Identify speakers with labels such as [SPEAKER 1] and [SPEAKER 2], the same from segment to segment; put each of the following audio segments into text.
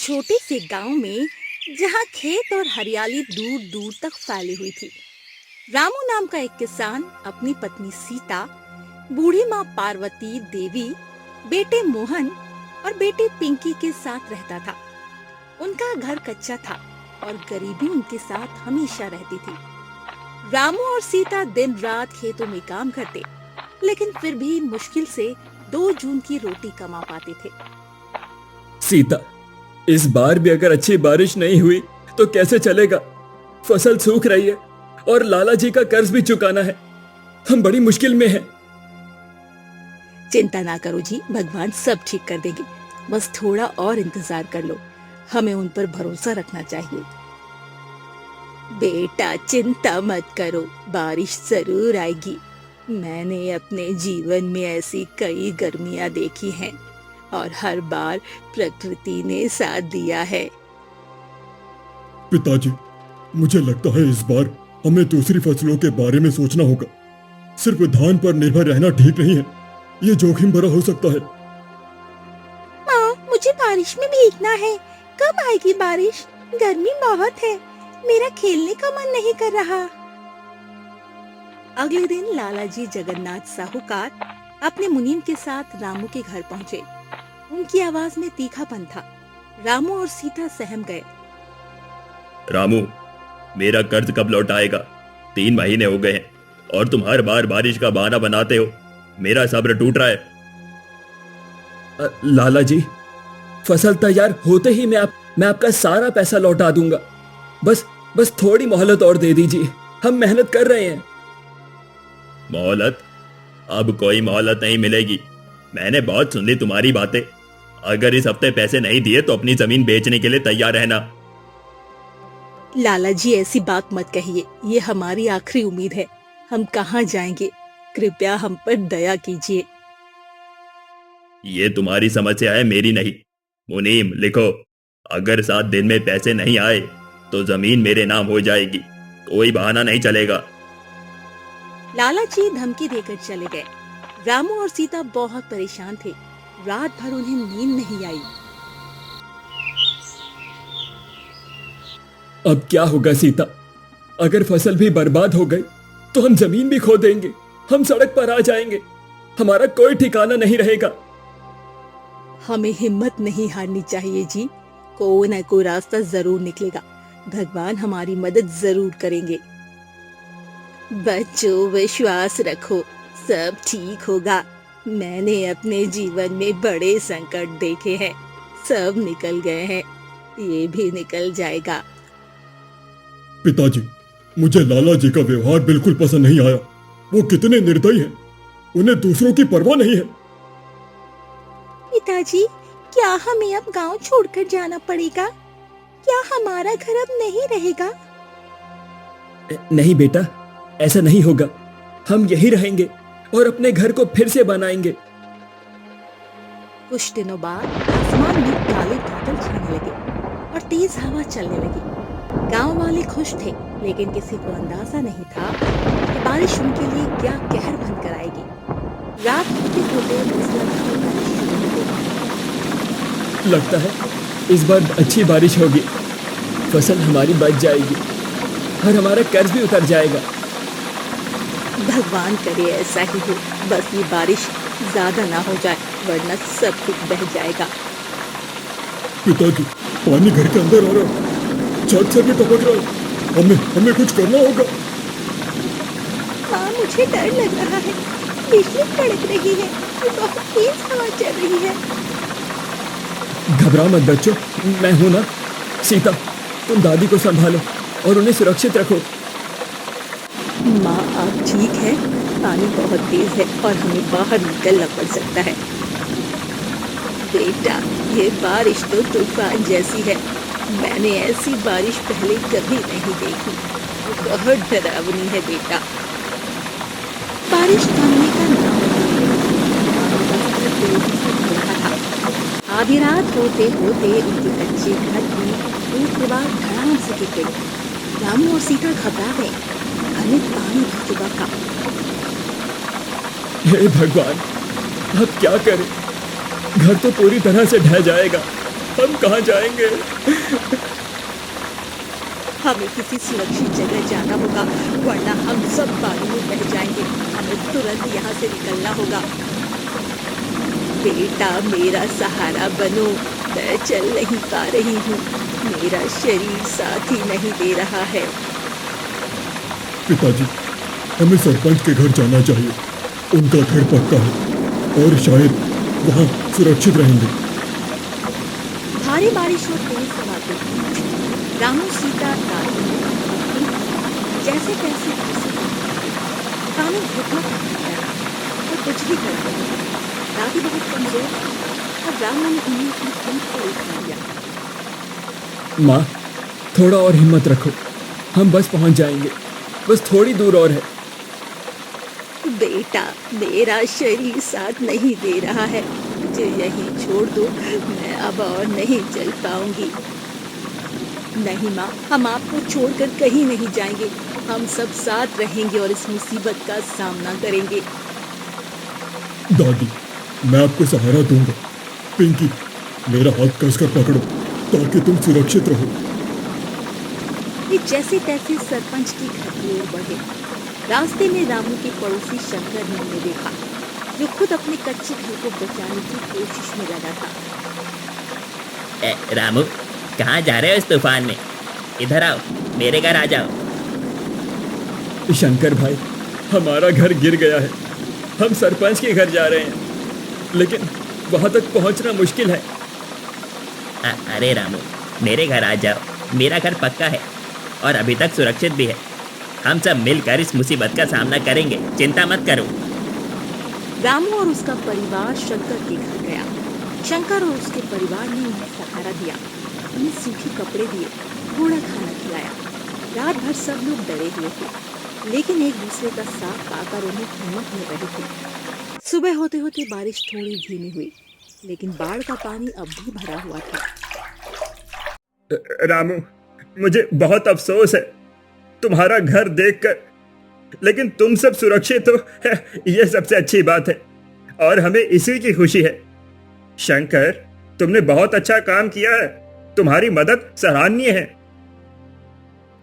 [SPEAKER 1] छोटे से गांव में जहां खेत और हरियाली दूर दूर तक फैली हुई थी, रामू नाम का एक किसान अपनी पत्नी सीता, बूढ़ी माँ पार्वती देवी, बेटे मोहन और बेटी पिंकी के साथ रहता था। उनका घर कच्चा था और गरीबी उनके साथ हमेशा रहती थी। रामू और सीता दिन रात खेतों में काम करते, लेकिन फिर भी मुश्किल से 2 जून की रोटी कमा पाते थे।
[SPEAKER 2] सीता, इस बार भी अगर अच्छी बारिश नहीं हुई तो कैसे चलेगा? फसल सूख रही है और लाला जी का कर्ज भी चुकाना है। हम बड़ी मुश्किल में हैं।
[SPEAKER 1] चिंता ना करो जी, भगवान सब ठीक कर देंगे। बस थोड़ा और इंतजार कर लो, हमें उन पर भरोसा रखना चाहिए। बेटा चिंता मत करो, बारिश जरूर आएगी। मैंने अपने जीवन में ऐसी कई गर्मियां देखी हैं और हर बार प्रकृति ने साथ दिया है।
[SPEAKER 3] पिताजी, मुझे लगता है इस बार हमें दूसरी फसलों के बारे में सोचना होगा। सिर्फ धान पर निर्भर रहना ठीक नहीं है, ये जोखिम भरा हो सकता है।
[SPEAKER 1] माँ, मुझे बारिश में भीगना है। कब आएगी बारिश? गर्मी बहुत है, मेरा खेलने का मन नहीं कर रहा। अगले दिन लालाजी जगन्नाथ साहूकार अपने मुनीम के साथ रामू के घर पहुँचे। उनकी आवाज में तीखापन था। रामू और सीता सहम गए।
[SPEAKER 2] रामू, मेरा कर्ज कब लौट आएगा? 3 महीने हो गए हैं और तुम हर बार बारिश का बहाना बनाते हो। मेरा सब्र टूट रहा है। लाला जी, फसल तैयार होते ही मैं आपका सारा पैसा लौटा दूंगा। बस थोड़ी मोहलत और दे दीजिए, हम मेहनत कर रहे हैं। मोहलत? अब कोई मोहलत नहीं मिलेगी। मैंने बहुत सुन ली तुम्हारी बातें। अगर इस हफ्ते पैसे नहीं दिए तो अपनी जमीन बेचने के लिए तैयार रहना।
[SPEAKER 1] लाला जी, ऐसी बात मत कहिए, ये हमारी आखिरी उम्मीद है। हम कहाँ जाएंगे? कृपया हम पर दया कीजिए।
[SPEAKER 2] ये तुम्हारी समस्या है, मेरी नहीं। मुनीम, लिखो, अगर 7 दिन में पैसे नहीं आए तो जमीन मेरे नाम हो जाएगी। कोई बहाना नहीं चलेगा।
[SPEAKER 1] लाला जी धमकी देकर चले गए। रामू और सीता बहुत परेशान थे। रात भर उन्हें नींद नहीं आई।
[SPEAKER 2] अब क्या होगा सीता? अगर फसल भी बर्बाद हो गई तो हम जमीन भी खो देंगे। हम सड़क पर आ जाएंगे। हमारा कोई ठिकाना नहीं रहेगा।
[SPEAKER 1] हमें हिम्मत नहीं हारनी चाहिए जी। कोई न कोई रास्ता जरूर निकलेगा। भगवान हमारी मदद जरूर करेंगे। बच्चों, विश्वास रखो, सब ठीक होगा। मैंने अपने जीवन में बड़े संकट देखे हैं, सब निकल गए हैं, ये भी निकल जाएगा।
[SPEAKER 3] पिताजी, मुझे लाला जी का व्यवहार बिल्कुल पसंद नहीं आया। वो कितने निर्दयी हैं, उन्हें दूसरों की परवाह नहीं है।
[SPEAKER 1] पिताजी, क्या हमें अब गांव छोड़कर जाना पड़ेगा? क्या हमारा घर अब नहीं रहेगा?
[SPEAKER 2] नहीं बेटा, ऐसा नहीं होगा। हम यही रहेंगे और अपने घर को फिर से बनाएंगे।
[SPEAKER 1] कुछ दिनों बाद आसमान में काले बादल छाने लगे और तेज हवा चलने लगी। गांव वाले खुश थे, लेकिन किसी को अंदाजा नहीं था कि बारिश उनके लिए क्या कहर बनकर आएगी। रात होते होते मूसलाधार बारिश शुरू हो गई।
[SPEAKER 2] लगता है इस बार अच्छी बारिश होगी। फसल हमारी बच जाएगी और हमारा कर्ज भी उतर जाएगा।
[SPEAKER 1] भगवान करे ऐसा ही हो। बस ये बारिश ज्यादा ना हो जाए, वरना सब कुछ बह जाएगा।
[SPEAKER 3] पिताजी, पानी घर के अंदर आ रहा है, छत से भी टपक रहा है। हमें कुछ करना होगा।
[SPEAKER 1] हाँ, मुझे डर लग रहा है। बिजली कड़क रही है और बहुत तेज हवा चल रही है।
[SPEAKER 2] घबराओ मत बच्चों, मैं हूं ना। सीता, तुम दादी को संभालो और उन्हें सुरक्षित रखो।
[SPEAKER 1] माँ, आप ठीक है? पानी बहुत तेज है और हमें बाहर निकलना पड़ सकता है। बेटा, ये बारिश तो तूफान जैसी है। मैंने ऐसी बारिश पहले कभी नहीं देखी। बहुत डरावनी है बेटा। बारिश थमने का नाम नहीं ले रहा था। आधी रात होते होते उनके कच्चे घर की एक दीवार धड़ाम से गिर गई। रामू और सीता घबरा गए। घर में पानी भर चुका था।
[SPEAKER 2] हे भगवान, अब क्या करें? घर तो पूरी तरह से ढह जाएगा। हम कहाँ जाएंगे?
[SPEAKER 1] हमें किसी सुरक्षित जगह जाना होगा, वरना हम सब पानी में बह जाएंगे। हमें तुरंत यहाँ से निकलना होगा। बेटा, मेरा सहारा बनो, मैं चल नहीं पा रही हूँ। मेरा शरीर साथ ही नहीं दे रहा है।
[SPEAKER 3] पिताजी, हमें सरपंच के घर जाना चाहिए। उनका घर पक्का है और शायद वहाँ सुरक्षित रहेंगे।
[SPEAKER 1] भारी बारिश और तेज हवा के बीच रामू, सीता, दादी जैसे तैसे घुसे। पानी घुटनों तक आ गया और कुछ भी कर नहीं। दादी बहुत कमजोर थी और रामू ने उन्हें अपनी पीठ पर उठा लिया।
[SPEAKER 2] माँ, थोड़ा और हिम्मत रखो, हम बस पहुंच जाएंगे। बस थोड़ी दूर और है।
[SPEAKER 1] बेटा, मेरा शरीर साथ नहीं दे रहा है। मुझे यहीं छोड़ दो, मैं अब और नहीं चल पाऊंगी। नहीं माँ, हम आपको छोड़कर कहीं नहीं जाएंगे। हम सब साथ रहेंगे और इस मुसीबत का सामना करेंगे।
[SPEAKER 3] दादी, मैं आपको सहारा दूंगा। पिंकी, मेरा हाथ कसकर पकड़ो ताकि तुम सुरक्षित रहो।
[SPEAKER 1] ये जैसे तैसे सरपंच के घर की ओर बढ़े। रास्ते में रामू के पड़ोसी शंकर ने उन्हें देखा, जो खुद अपने कच्चे घर को बचाने की कोशिश में लगा था।
[SPEAKER 4] रामू, कहाँ जा रहे हो इस तूफान में? इधर आओ, मेरे घर आ जाओ।
[SPEAKER 2] शंकर भाई, हमारा घर गिर गया है। हम सरपंच के घर जा रहे हैं, लेकिन वहां तक पहुंचना मुश्किल है।
[SPEAKER 4] अरे रामू, मेरे घर आ जाओ। मेरा घर पक्का है और अभी तक सुरक्षित भी है। हम सब मिलकर इस मुसीबत का सामना करेंगे, चिंता मत करो।
[SPEAKER 1] रामू और उसका परिवार शंकर के घर गया। शंकर और उसके परिवार ने उन्हें सहारा दिया, उन्हें सूखे कपड़े दिए, थोड़ा खाना खिलाया। रात भर सब लोग डरे हुए थे, लेकिन एक दूसरे का साथ पाकर उन्हें हिम्मत मिल रही थी। सुबह होते होते बारिश थोड़ी धीमी हुई, लेकिन बाढ़ का पानी अब भी भरा हुआ था।
[SPEAKER 2] रामू, मुझे बहुत अफसोस है तुम्हारा घर देखकर, लेकिन तुम सब सुरक्षित हो, ये सबसे अच्छी बात है और हमें इसी की खुशी है। शंकर, तुमने बहुत अच्छा काम किया है। तुम्हारी मदद सराहनीय है।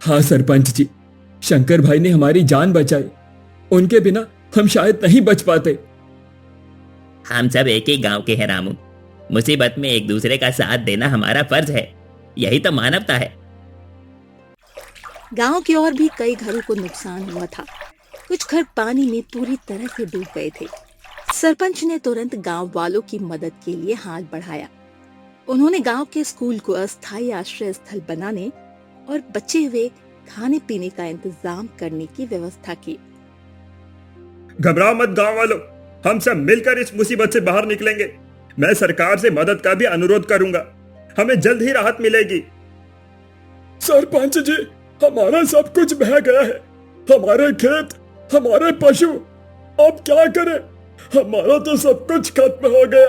[SPEAKER 2] हाँ सरपंच जी, शंकर भाई ने हमारी जान बचाई। उनके बिना हम शायद नहीं बच पाते।
[SPEAKER 4] हम सब एक ही गांव के हैं रामू। मुसीबत में एक दूसरे का साथ देना हमारा फर्ज है। यही तो मानवता है।
[SPEAKER 1] गांव के और भी कई घरों को नुकसान हुआ था। कुछ घर पानी में पूरी तरह से डूब गए थे। सरपंच ने तुरंत गांव वालों की मदद के लिए हाथ बढ़ाया। उन्होंने गांव के स्कूल को अस्थायी आश्रय स्थल बनाने और बचे हुए खाने पीने का इंतजाम करने की व्यवस्था की।
[SPEAKER 2] घबराओ मत गांव वालों, हम सब मिलकर इस मुसीबत से बाहर निकलेंगे। मैं सरकार से मदद का भी अनुरोध करूंगा। हमें जल्द ही राहत मिलेगी। सरपंच जी, हमारा सब कुछ बह गया है। हमारे खेत, हमारे पशु, अब क्या करें? हमारा तो सब कुछ खत्म हो गया।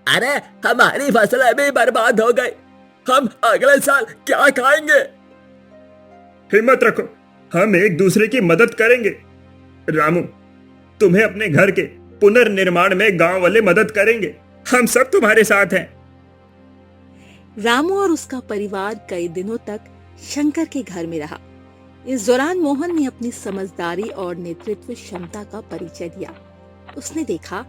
[SPEAKER 4] अरे, हमारी फसलें भी बर्बाद हो गई। हम अगले साल क्या खाएंगे?
[SPEAKER 2] हिम्मत रखो, हम एक दूसरे की मदद करेंगे। रामू, तुम्हें अपने घर के पुनर्निर्माण में गांव वाले मदद करेंगे। हम सब तुम्हारे साथ हैं।
[SPEAKER 1] रामू और उसका परिवार कई दिनों तक शंकर के घर में रहा। इस दौरान मोहन ने अपनी समझदारी और नेतृत्व क्षमता का परिचय दिया। उसने देखा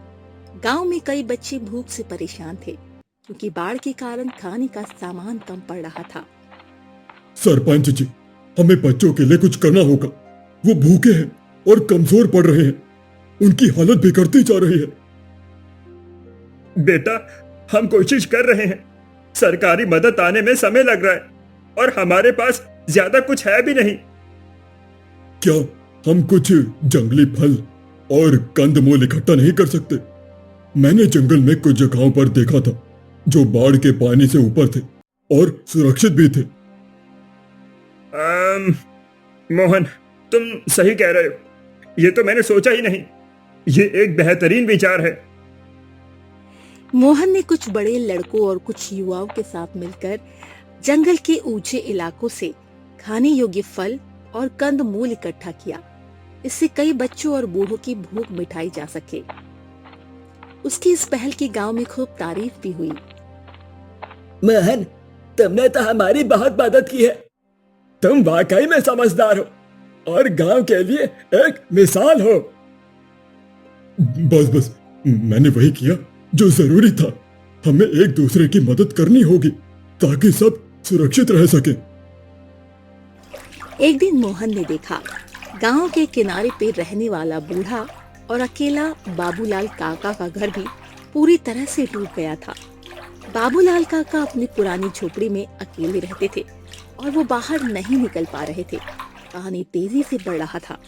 [SPEAKER 1] गांव में कई बच्चे भूख से परेशान थे, क्योंकि बाढ़ के कारण खाने का सामान कम पड़ रहा था।
[SPEAKER 3] सरपंच जी, हमें बच्चों के लिए कुछ करना होगा। वो भूखे हैं और कमजोर पड़ रहे हैं। उनकी हालत बिगड़ती जा रही है।
[SPEAKER 2] बेटा, हम कोशिश कर रहे हैं। सरकारी मदद आने में समय लग रहा है और हमारे पास ज्यादा कुछ है भी नहीं।
[SPEAKER 3] क्या हम कुछ जंगली फल और कंदमूल इकट्ठा नहीं कर सकते? मैंने जंगल में कुछ जगहों पर देखा था जो बाढ़ के पानी से ऊपर थे और सुरक्षित भी थे।
[SPEAKER 2] मोहन, तुम सही कह रहे हो। ये तो मैंने सोचा ही नहीं। ये एक बेहतरीन विचार है।
[SPEAKER 1] मोहन ने कुछ बड़े लड़कों और कुछ युवाओं के साथ मिलकर जंगल के ऊंचे इलाकों से खाने योग्य फल और कंदमूल इकट्ठा किया। इससे कई बच्चों और बूढ़ों की भूख मिटाई जा सके। उसकी इस पहल की गांव में खूब तारीफ भी हुई।
[SPEAKER 2] मोहन, तुमने तो हमारी बहुत मदद की है। तुम वाकई में समझदार हो और गांव के लिए एक मिसाल हो।
[SPEAKER 3] बस बस, मैंने वही किया जो जरूरी था। हमें एक दूसरे की मदद करनी होगी ताकि सब सुरक्षित रह सके।
[SPEAKER 1] एक दिन मोहन ने देखा गांव के किनारे पे रहने वाला बूढ़ा और अकेला बाबूलाल काका का घर भी पूरी तरह से डूब गया था। बाबूलाल काका अपनी पुरानी झोपड़ी में अकेले रहते थे और वो बाहर नहीं निकल पा रहे थे। पानी तेजी से बढ़ रहा था।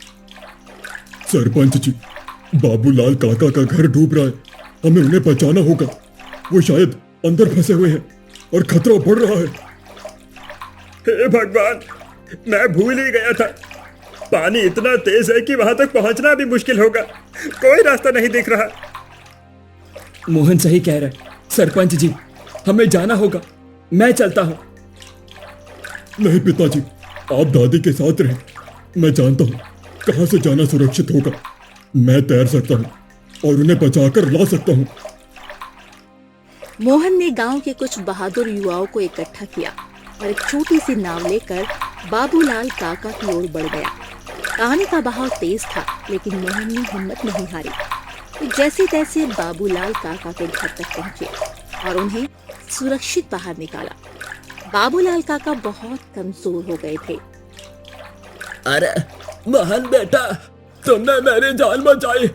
[SPEAKER 3] सरपंच जी, बाबूलाल काका का घर डूब रहा है। हमें उन्हें बचाना होगा। वो शायद अंदर फंसे हुए हैं और खतरा बढ़ रहा है।
[SPEAKER 2] हे भगवान, मैं भूल ही गया था। पानी इतना तेज है कि वहां तक पहुंचना भी मुश्किल होगा। कोई रास्ता नहीं दिख रहा। मोहन सही कह रहा है। सरपंच जी, हमें जाना होगा। मैं चलता हूँ।
[SPEAKER 3] नहीं पिताजी, आप दादी के साथ रहें। मैं जानता हूँ कहाँ से जाना सुरक्षित होगा। मैं तैर सकता हूँ और उन्हें बचाकर ला सकता हूँ।
[SPEAKER 1] मोहन ने गांव के कुछ बहादुर युवाओं को इकट्ठा किया और एक छोटी सी नाव लेकर बाबूलाल काका की ओर बढ़ गया। पानी का बहाव तेज था, लेकिन मोहन ने हिम्मत नहीं हारी। वो जैसे तैसे बाबूलाल काका के घर तक पहुंचे और उन्हें सुरक्षित बाहर निकाला। बाबूलाल काका बहुत कमजोर हो गए थे।
[SPEAKER 2] अरे मोहन बेटा, तुमने मेरी जान बचाई।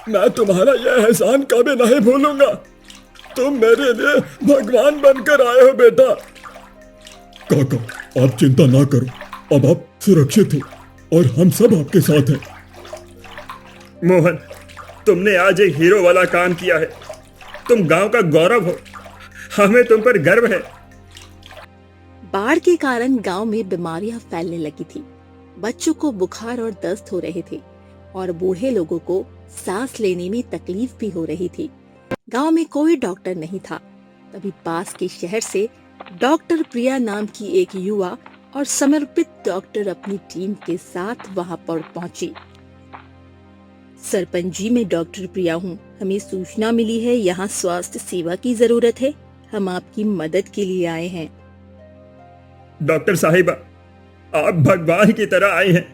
[SPEAKER 2] मैं तुम्हारा यह एहसान कभी नहीं भूलूंगा। तुम मेरे लिए भगवान बनकर आए हो बेटा।
[SPEAKER 3] काका, आप चिंता ना करो। अब आप सुरक्षित हो और हम सब आपके साथ हैं।
[SPEAKER 2] मोहन, तुमने आज एक हीरो वाला काम किया है। तुम गांव का गौरव हो। हमें तुम पर गर्व है।
[SPEAKER 1] बाढ़ के कारण गांव में बीमारियां फैलने लगी थी। बच्चों को बुखार और दस्त हो रहे थे और बूढ़े लोगों को सांस लेने में तकलीफ भी हो रही थी। गांव में कोई डॉक्टर नहीं था। तभी पास के शहर से डॉक्टर प्रिया नाम की एक युवा और समर्पित डॉक्टर अपनी टीम के साथ वहां पर पहुंची। सरपंच जी, मैं डॉक्टर प्रिया हूँ। हमें सूचना मिली है यहाँ स्वास्थ्य सेवा की जरूरत है। हम आपकी मदद के लिए आए हैं।
[SPEAKER 2] डॉक्टर साहिबा, आप भगवान की तरह आए हैं।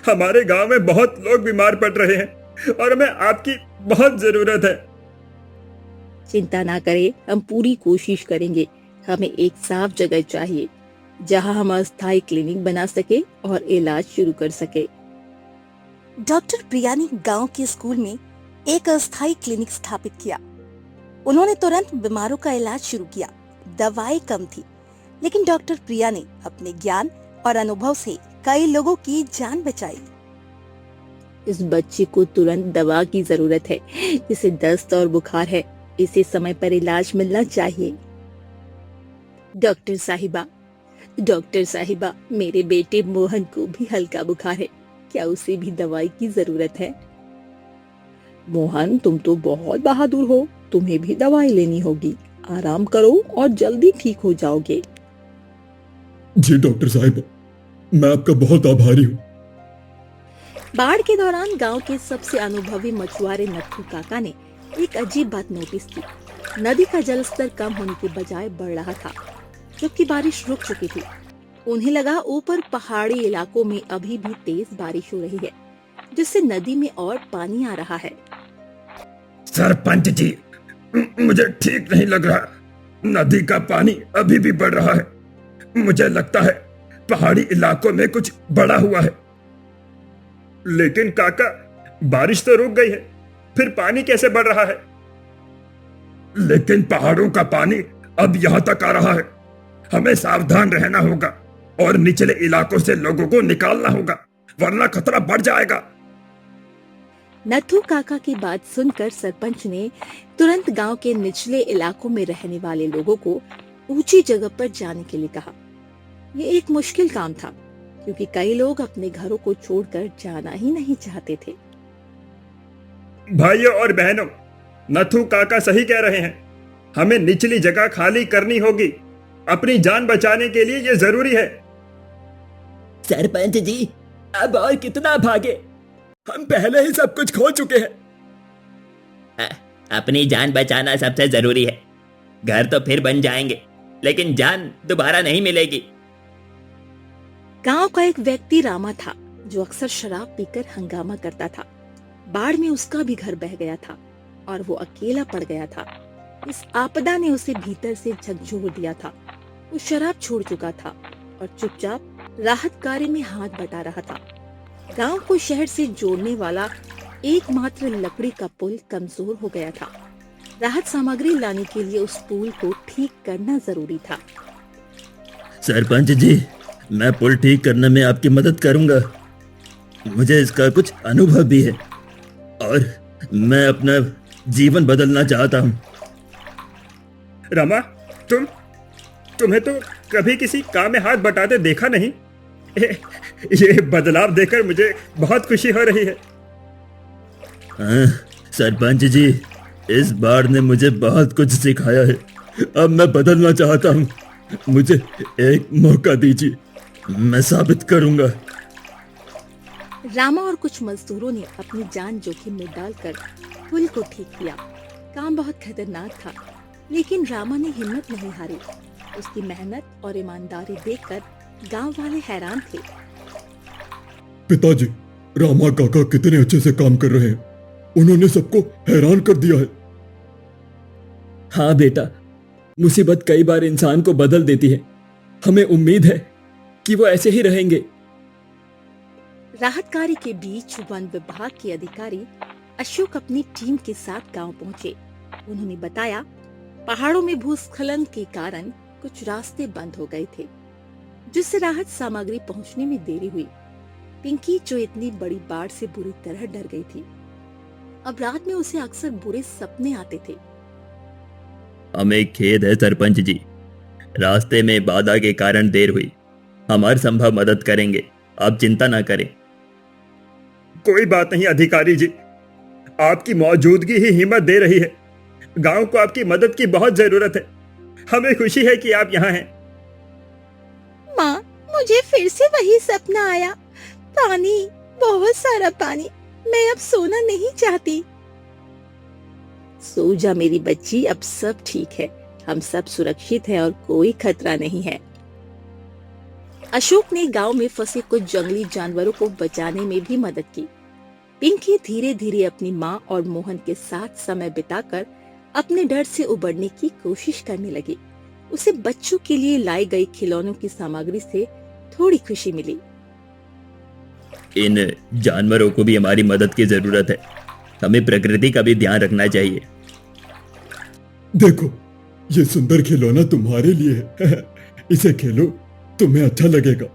[SPEAKER 2] हमारे गांव में बहुत लोग बीमार पड़ रहे हैं और हमें आपकी बहुत जरूरत है।
[SPEAKER 1] चिंता ना करें, हम पूरी कोशिश करेंगे। हमें एक साफ जगह चाहिए जहां हम अस्थायी क्लिनिक बना सके और इलाज शुरू कर सके। डॉक्टर प्रिया ने गांव के स्कूल में एक अस्थायी क्लिनिक स्थापित किया। उन्होंने तुरंत बीमारों का इलाज शुरू किया। दवाई कम थी, लेकिन डॉक्टर प्रिया ने अपने ज्ञान और अनुभव से कई लोगों की जान बचाई। इस बच्चे को तुरंत दवा की जरूरत है, जिसे दस्त और बुखार है। इसे समय पर इलाज मिलना चाहिए। डॉक्टर साहिबा, मेरे बेटे मोहन को भी हल्का बुखार है। क्या उसे भी दवाई की जरूरत है? मोहन, तुम तो बहुत बहादुर हो। तुम्हें भी दवाई लेनी होगी। आराम करो और जल्दी ठीक हो जाओगे।
[SPEAKER 3] जी डॉक्टर साहिब, मैं आपका बहुत आभारी हूँ।
[SPEAKER 1] बाढ़ के दौरान गांव के सबसे अनुभवी मछुआरे नत्थू काका ने एक अजीब बात नोटिस की। नदी का जलस्तर कम होने के बजाय बढ़ रहा था, जबकि बारिश रुक चुकी थी। उन्हें लगा ऊपर पहाड़ी इलाकों में अभी भी तेज बारिश हो रही है, जिससे नदी में और पानी आ रहा है।
[SPEAKER 2] सरपंच जी, मुझे ठीक नहीं लग रहा। नदी का पानी अभी भी बढ़ रहा है। मुझे लगता है पहाड़ी इलाकों में कुछ बड़ा हुआ है। लेकिन काका, बारिश तो रुक गई है, फिर पानी कैसे बढ़ रहा है? लेकिन पहाड़ों का पानी अब यहाँ तक आ रहा है। हमें सावधान रहना होगा और निचले इलाकों से लोगों को निकालना होगा, वरना खतरा बढ़ जाएगा।
[SPEAKER 1] नत्थू काका की बात सुनकर सरपंच ने तुरंत गांव के निचले इलाकों में रहने वाले लोगों को ऊंची जगह पर जाने के लिए कहा। ये एक मुश्किल काम था, क्योंकि कई लोग अपने घरों को छोड़कर जाना ही नहीं चाहते थे।
[SPEAKER 2] भाइयों और बहनों, नत्थू काका सही कह रहे हैं। हमें निचली जगह खाली करनी होगी। अपनी जान बचाने के लिए ये जरूरी है। सरपंच जी, अब और कितना भागे? हम पहले ही सब कुछ खो चुके हैं।
[SPEAKER 4] अपनी जान बचाना सबसे जरूरी है। घर तो फिर बन जाएंगे, लेकिन जान दोबारा नहीं मिलेगी।
[SPEAKER 1] गांव का एक व्यक्ति रामा था जो अक्सर शराब पीकर हंगामा करता था। बाढ़ में उसका भी घर बह गया था और वो अकेला पड़ गया था। इस आपदा ने उसे भीतर से झकझोर दिया था। वो शराब छोड़ चुका था और चुपचाप राहत कार्य में हाथ बटा रहा था। गांव को शहर से जोड़ने वाला एकमात्र लकड़ी का पुल कमजोर हो गया था। राहत सामग्री लाने के लिए उस पुल को ठीक करना जरूरी था।
[SPEAKER 2] सरपंच जी, मैं पुल ठीक करने में आपकी मदद करूंगा। मुझे इसका कुछ अनुभव भी है और मैं अपना जीवन बदलना चाहता हूँ।
[SPEAKER 3] रमा, तुम्हें तो कभी किसी काम में हाथ बटाते देखा नहीं। ये बदलाव देखकर मुझे बहुत खुशी हो रही है।
[SPEAKER 2] हाँ, सरपंच जी, इस बाढ़ ने मुझे बहुत कुछ सिखाया है। अब मैं बदलना चाहता हूँ। मुझे एक मौका दीजिए, मैं साबित करूंगा।
[SPEAKER 1] रामा और कुछ मजदूरों ने अपनी जान जोखिम में डालकर पुल को ठीक किया। काम बहुत खतरनाक था, लेकिन रामा ने हिम्मत नहीं हारी। उसकी मेहनत और ईमानदारी देखकर गांव वाले हैरान थे।
[SPEAKER 3] पिताजी, रामा काका कितने अच्छे से काम कर रहे हैं। उन्होंने सबको हैरान कर दिया है।
[SPEAKER 2] हाँ बेटा, मुसीबत कई बार इंसान को बदल देती है। हमें उम्मीद है कि वो ऐसे ही रहेंगे।
[SPEAKER 1] राहत कार्य के बीच वन विभाग के अधिकारी अशोक अपनी टीम के साथ गांव पहुंचे। उन्होंने बताया, पहाड़ों में भूस्खलन के कारण कुछ रास्ते बंद हो गए थे, जिससे राहत सामग्री पहुंचने में देरी हुई। पिंकी, जो इतनी बड़ी बाढ़ से बुरी तरह डर गई थी, अब रात में उसे अक्सर बुरे सपने आते थे।
[SPEAKER 2] हमें खेद है सरपंच जी, रास्ते में बाधा के कारण देर हुई। हम हर संभव मदद करेंगे, आप चिंता ना करें।
[SPEAKER 3] कोई बात नहीं अधिकारी जी, आपकी मौजूदगी ही हिम्मत दे रही है। गांव को आपकी मदद की बहुत जरूरत है। हमें खुशी है कि आप यहाँ हैं।
[SPEAKER 1] माँ, मुझे फिर से वही सपना आया। पानी, बहुत सारा पानी। मैं अब सोना नहीं चाहती। सो जा मेरी बच्ची, अब सब ठीक है। हम सब सुरक्षित हैं और कोई खतरा नहीं है। अशोक ने गांव में फंसे कुछ जंगली जानवरों को बचाने में भी मदद की। पिंकी धीरे धीरे अपनी माँ और मोहन के साथ समय बिताकर अपने डर से उबरने की कोशिश करने लगी। उसे बच्चों के लिए लाई गई खिलौनों की सामग्री से थोड़ी खुशी मिली।
[SPEAKER 2] इन जानवरों को भी हमारी मदद की जरूरत है। हमें प्रकृति का भी ध्यान रखना चाहिए।
[SPEAKER 3] देखो, ये सुंदर खिलौना तुम्हारे लिए है। इसे खेलो, तुम्हें अच्छा लगेगा।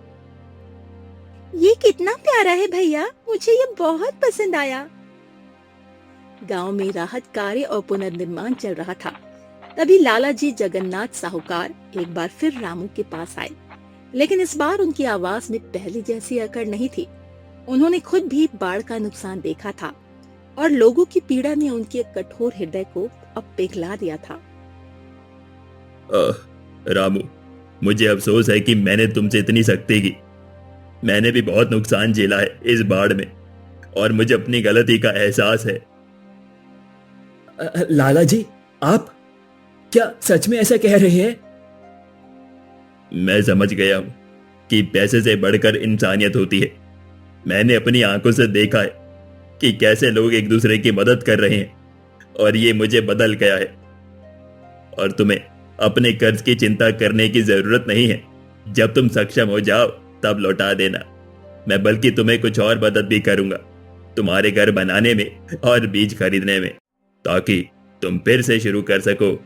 [SPEAKER 1] ये कितना प्यारा है भैया, मुझे ये बहुत पसंद आया। गांव में राहत कार्य और पुनर्निर्माण चल रहा था। तभी लाला जी जगन्नाथ साहूकार एक बार फिर रामू के पास आए, लेकिन इस बार उनकी आवाज में पहले जैसी अकड़ नहीं थी। उन्होंने खुद भी बाढ़ का नुकसान देखा था और लोगों की पीड़ा ने उनके कठोर हृदय को अब पिघला दिया था।
[SPEAKER 2] रामू, मुझे अफसोस है कि मैंने तुमसे इतनी सख्ती की। मैंने भी बहुत नुकसान झेला है इस बाढ़ में और मुझे अपनी गलती का एहसास है। लाला जी, आप क्या सच में ऐसा कह रहे हैं? मैं समझ गया हूं कि पैसे से बढ़कर इंसानियत होती है। मैंने अपनी आंखों से देखा है कि कैसे लोग एक दूसरे की मदद कर रहे हैं और ये मुझे बदल गया है। और तुम्हें अपने कर्ज की चिंता करने की जरूरत नहीं है। जब तुम सक्षम हो जाओ तब लौटा देना। मैं बल्कि तुम्हें कुछ और मदद भी करूंगा, तुम्हारे घर बनाने में और बीज खरीदने में, ताकि तुम फिर से शुरू कर सको।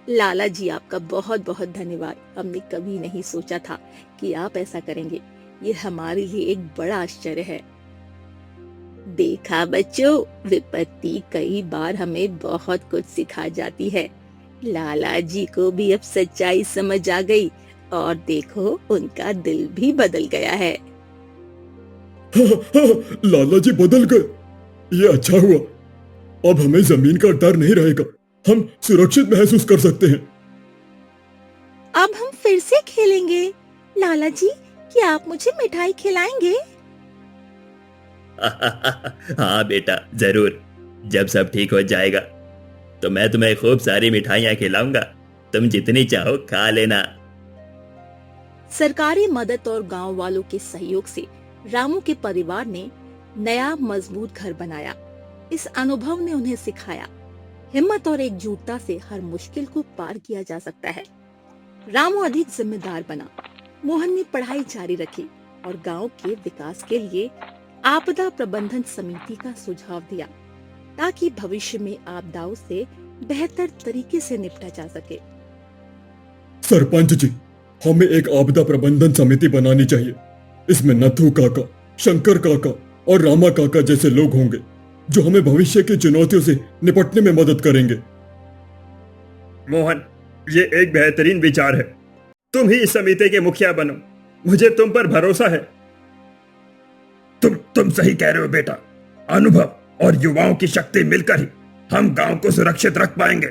[SPEAKER 1] लाला जी, आपका बहुत बहुत धन्यवाद। हमने कभी नहीं सोचा था कि आप ऐसा करेंगे। ये हमारे लिए एक बड़ा आश्चर्य है। देखा बच्चों, विपत्ति कई बार हमें बहुत कुछ सिखा जाती है। लाला जी को भी अब सच्चाई समझ आ गई और देखो, उनका दिल भी बदल गया है।
[SPEAKER 3] लाला जी बदल गए। ये अच्छा हुआ। अब हमें जमीन का डर नहीं रहेगा। हम सुरक्षित महसूस कर सकते हैं।
[SPEAKER 1] अब हम फिर से खेलेंगे। लाला जी, क्या आप मुझे मिठाई खिलाएंगे?
[SPEAKER 2] हाँ बेटा, जरूर, जब सब ठीक हो जाएगा।
[SPEAKER 4] तो मैं तुम्हें खूब सारी मिठाइयाँ खिलाऊंगा, तुम जितनी चाहो खा लेना।
[SPEAKER 1] सरकारी मदद और गांव वालों के सहयोग से रामू के परिवार ने नया मजबूत घर बनाया। इस अनुभव ने उन्हें सिखाया, हिम्मत और एकजुटता से हर मुश्किल को पार किया जा सकता है। रामू अधिक जिम्मेदार बना। मोहन ने पढ़ाई जारी रखी और गांव के विकास के लिए आपदा प्रबंधन समिति का सुझाव दिया, ताकि भविष्य में आपदाओं से बेहतर तरीके से निपटा जा सके।
[SPEAKER 3] सरपंच जी, हमें एक आपदा प्रबंधन समिति बनानी चाहिए। इसमें नथु काका, शंकर काका और रामा काका जैसे लोग होंगे जो हमें भविष्य की चुनौतियों से निपटने में मदद करेंगे।
[SPEAKER 5] मोहन, ये एक बेहतरीन विचार है। तुम ही इस समिति के मुखिया बनो, मुझे तुम पर भरोसा है। तुम सही कह रहे हो बेटा। अनुभव और युवाओं की शक्ति मिलकर ही हम गांव को सुरक्षित रख पाएंगे।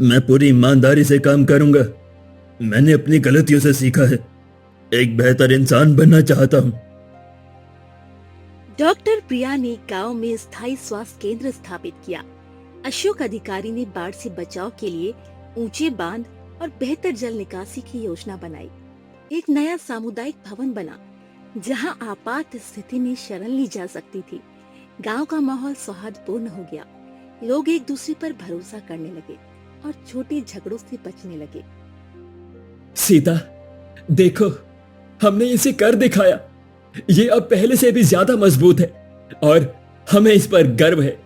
[SPEAKER 2] मैं पूरी ईमानदारी से काम करूंगा। मैंने अपनी गलतियों से सीखा है। एक बेहतर इंसान बनना चाहता हूं।
[SPEAKER 1] डॉक्टर प्रिया ने गांव में स्थायी स्वास्थ्य केंद्र स्थापित किया। अशोक अधिकारी ने बाढ़ से बचाव के लिए ऊंचे बांध और बेहतर जल निकासी की योजना बनाई। एक नया सामुदायिक भवन बना, जहां आपात स्थिति में शरण ली जा सकती थी। गांव का माहौल सौहार्दपूर्ण हो गया। लोग एक दूसरे पर भरोसा करने लगे और छोटे झगड़ों से बचने लगे।
[SPEAKER 2] सीता, देखो, हमने इसे कर दिखाया। ये अब पहले से भी ज्यादा मजबूत है और हमें इस पर गर्व है।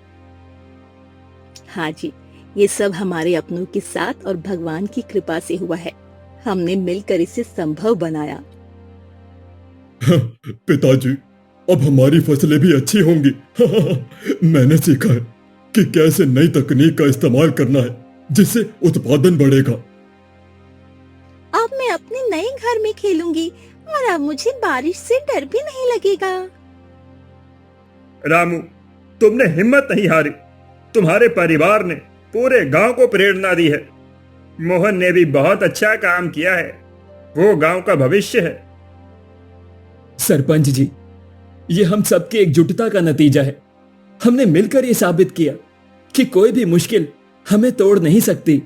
[SPEAKER 1] हाँ जी, ये सब हमारे अपनों के साथ और भगवान की कृपा से हुआ है। हमने मिलकर इसे संभव बनाया।
[SPEAKER 3] पिताजी, अब हमारी फसलें भी अच्छी होंगी। मैंने सीखा है कि कैसे नई तकनीक का इस्तेमाल करना है, जिससे उत्पादन बढ़ेगा।
[SPEAKER 1] अब मैं अपने नए घर में खेलूंगी और अब मुझे बारिश से डर भी नहीं लगेगा।
[SPEAKER 5] रामू, तुमने हिम्मत नहीं हारी। तुम्हारे परिवार ने पूरे गांव को प्रेरणा दी है। मोहन ने भी बहुत अच्छा काम किया है। वो गांव का भविष्य है।
[SPEAKER 2] सरपंच जी, ये हम सबकी एकजुटता का नतीजा है। हमने मिलकर ये साबित किया कि कोई भी मुश्किल हमें तोड़ नहीं सकती।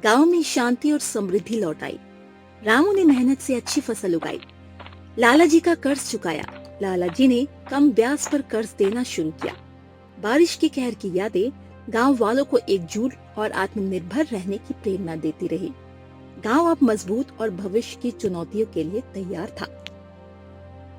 [SPEAKER 1] गांव में शांति और समृद्धि लौट आई। रामू ने मेहनत से अच्छी फसल उगाई। लाला जी का कर्ज चुकाया। लाला जी ने कम ब्याज पर कर्ज देना शुरू किया। बारिश के कहर की यादें गांव वालों को एकजुट और आत्मनिर्भर रहने की प्रेरणा देती रही। गांव अब मजबूत और भविष्य की चुनौतियों के लिए तैयार था।